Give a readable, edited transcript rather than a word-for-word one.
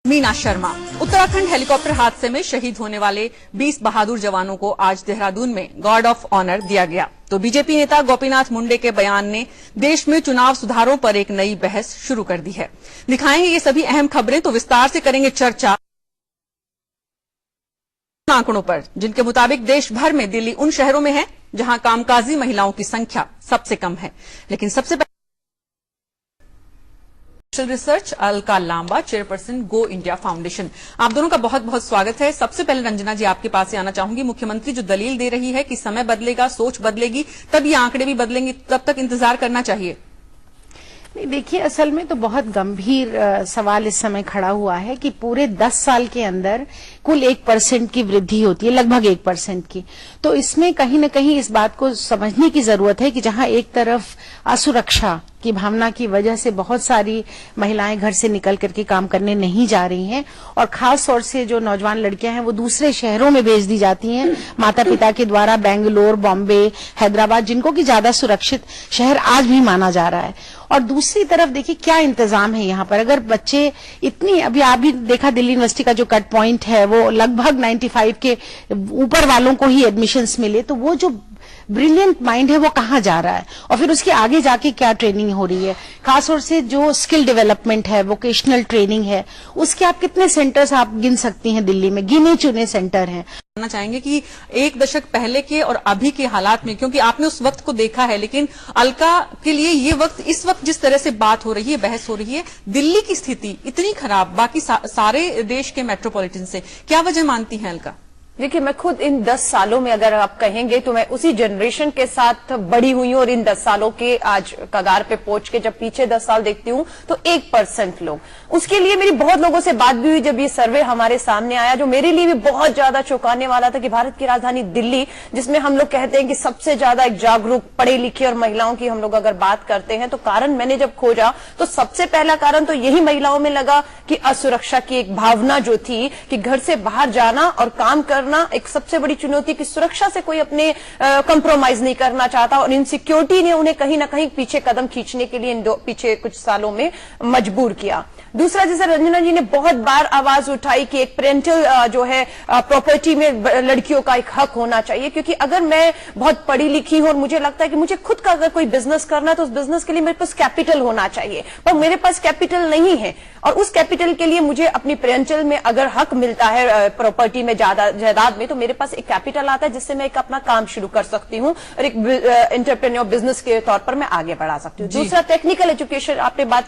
Meena Sharma. Uttarakhand helicopter हादसे में शहीद होने वाले 20 बहादुर जवानों को आज देहरादून में गार्ड ऑफ ऑनर दिया गया। तो बीजेपी नेता गोपीनाथ मुंडे के बयान ने देश में चुनाव सुधारों पर एक नई बहस शुरू कर दी है। दिखाएंगे ये सभी अहम खबरें, तो विस्तार से करेंगे चर्चा आंकड़ों पर, जिनके मुताबिक देश भर में दिल्ली उन शहरों में है जहां कामकाजी महिलाओं की संख्या सबसे कम है। लेकिन सबसे पहले research Alka Lamba, chairperson Go India Foundation, आप दोनों का बहुत बहुत स्वागत है। सबसे पहले रंजना जी आपके पास से आना चाहूंगी। मुख्यमंत्री जो दलील दे रही है कि समय बदलेगा, सोच बदलेगी, तब ये आंकड़े भी बदलेंगे, तब तक इंतजार करना चाहिए। नहीं, देखिए, असल में तो बहुत गंभीर सवाल इस समय खड़ा हुआ है कि पूरे 10 साल के अंदर कुल 1% की वृद्धि होती है, लगभग 1% की। तो इसमें कहीं न कहीं इस बात को समझने की जरूरत है कि जहां एक तरफ असुरक्षा की भावना की वजह से बहुत सारी महिलाएं घर से निकल करके काम करने नहीं जा रही हैं, और खास तौर से जो नौजवान लड़कियां हैं वो दूसरे शहरों में भेज दी जाती हैं माता पिता के द्वारा, बेंगलोर, बॉम्बे, हैदराबाद, जिनको कि ज्यादा सुरक्षित शहर आज भी माना जा रहा है। और दूसरी तरफ देखिए क्या इंतजाम है यहाँ पर। अगर बच्चे इतनी, अभी आप भी देखा दिल्ली यूनिवर्सिटी का जो कट पॉइंट है वो लगभग 95 के ऊपर वालों को ही एडमिशंस मिले, तो वो जो ब्रिलियंट माइंड है वो कहाँ जा रहा है, और फिर उसके आगे जाके क्या ट्रेनिंग हो रही है। खासतौर से जो स्किल डेवलपमेंट है, वोकेशनल ट्रेनिंग है, उसके आप कितने सेंटर्स आप गिन सकती हैं दिल्ली में, गिने चुने सेंटर हैं। जानना चाहेंगे कि एक दशक पहले के और अभी के हालात में, क्योंकि आपने उस वक्त को देखा है, लेकिन अलका के लिए ये वक्त, इस वक्त जिस तरह से बात हो रही है, बहस हो रही है, दिल्ली की स्थिति इतनी खराब बाकी सारे देश के मेट्रोपॉलिटन से, क्या वजह मानती हैं अलका? देखिए, मैं खुद इन 10 सालों में अगर आप कहेंगे तो मैं उसी जनरेशन के साथ बड़ी हुई हूं, और इन 10 सालों के आज कगार पे पहुंच के जब पीछे 10 साल देखती हूं तो 1% लोग, उसके लिए मेरी बहुत लोगों से बात भी हुई जब ये सर्वे हमारे सामने आया, जो मेरे लिए भी बहुत ज्यादा चौंकाने वाला था कि भारत की राजधानी दिल्ली, जिसमें हम लोग कहते हैं कि सबसे ज्यादा एक जागरूक, पढ़े लिखे और महिलाओं की हम लोग अगर बात करते हैं, तो कारण मैंने जब खोजा तो सबसे पहला कारण तो यही महिलाओं में लगा कि असुरक्षा की एक भावना जो थी कि घर से बाहर जाना और काम करना एक सबसे बड़ी चुनौती, की सुरक्षा से कोई अपने कंप्रोमाइज नहीं करना चाहता, और इनसिक्योरिटी ने उन्हें कहीं ना कहीं पीछे कदम खींचने के लिए पीछे कुछ सालों में मजबूर किया। दूसरा, जैसे रंजना जी ने बहुत बार आवाज उठाई कि एक पेरेंटल जो है प्रॉपर्टी में लड़कियों का एक हक होना चाहिए, क्योंकि अगर मैं बहुत पढ़ी लिखी हूं और मुझे लगता है कि मुझे खुद का अगर कोई बिजनेस करना है तो उस बिजनेस के लिए मेरे पास कैपिटल होना चाहिए, पर मेरे पास कैपिटल नहीं है, और उस कैपिटल के लिए मुझे अपनी पेरेंटल में अगर हक मिलता है प्रॉपर्टी में, ज्यादा जायदाद में, तो मेरे पास एक कैपिटल आता है जिससे मैं एक अपना काम शुरू कर सकती हूँ और एक एंटरप्रेन्योर बिजनेस के तौर पर मैं आगे बढ़ा सकती हूँ। दूसरा, टेक्निकल एजुकेशन, आपने बात